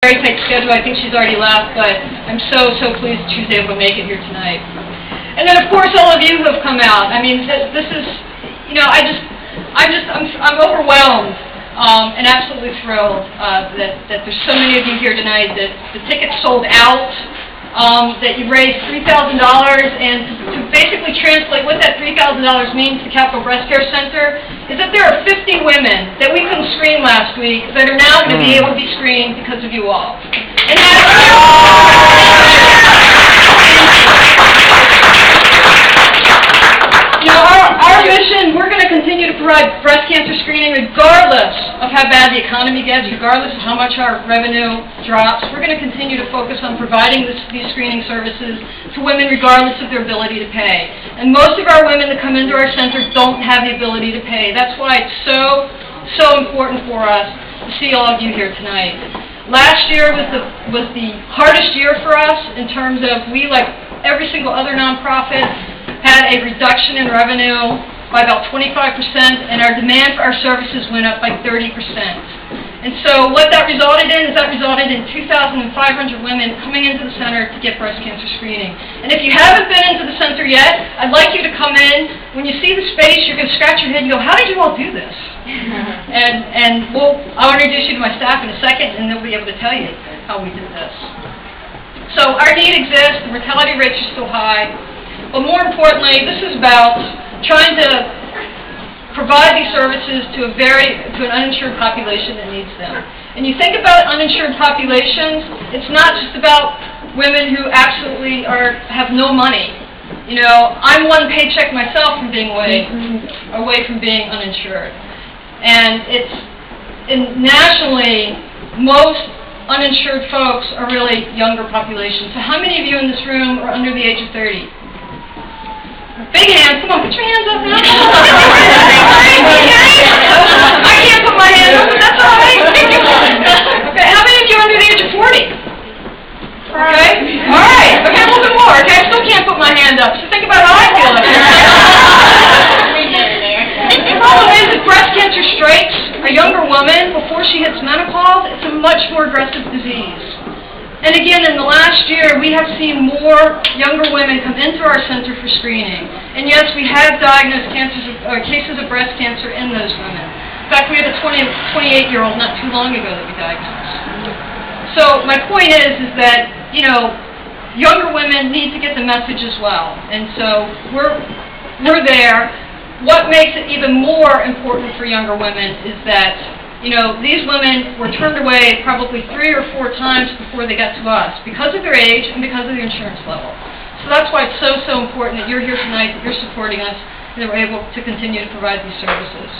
Very tight schedule. I think she's already left, but I'm so pleased that she was able to make it here tonight. And then, of course, all of you who have come out. I mean, this is, you know, I'm overwhelmed and absolutely thrilled that there's so many of you here tonight. That the tickets sold out. That you raised $3,000, and to basically translate what that $3,000 means to Capital Breast Care Center is that there are 50 women that we couldn't screen last week that are now going to be able to be screened because of you all. And you know, our mission, we're going to continue to provide breast cancer screening regardless of how bad the economy gets, regardless of how much our revenue drops. We're going to continue to focus on providing these screening services to women regardless of their ability to pay. And most of our women that come into our center don't have the ability to pay. That's why it's so important for us to see all of you here tonight. Last year was the hardest year for us in terms of we, like every single other nonprofit, had a reduction in revenue by about 25%, and our demand for our services went up by 30%. And so what that resulted in is 2,500 women coming into the center to get breast cancer screening. And if you haven't been into the center yet, I'd like you to come in. When you see the space, you're going to scratch your head and go, how did you all do this? I'll introduce you to my staff in a second, and they'll be able to tell you how we did this. So our need exists. The mortality rates are still high. But more importantly, this is about trying to provide these services to an uninsured population that needs them. And you think about uninsured populations, it's not just about women who absolutely have no money. You know, I'm one paycheck myself from being away from being uninsured. And nationally, most uninsured folks are really younger populations. So how many of you in this room are under the age of 30? Big hands, come on, put your hands up now. I can't put my hand up, but that's all right. Okay, how many of you are under the age of 40? Okay, all right, okay, a little bit more. Okay, I still can't put my hand up, so think about how I feel. The problem is that breast cancer strikes a younger woman before she hits menopause. It's a much more aggressive disease. And again, in the last year, we have seen more younger women come into our center for screening. And yes, we have diagnosed cases of breast cancer in those women. In fact, we had a 28-year-old not too long ago that we diagnosed. So my point is that, you know, younger women need to get the message as well. And so we're there. What makes it even more important for younger women is that, you know, these women were turned away probably 3 or 4 times before they got to us because of their age and because of their insurance level. So that's why it's so important that you're here tonight, that you're supporting us, and that we're able to continue to provide these services.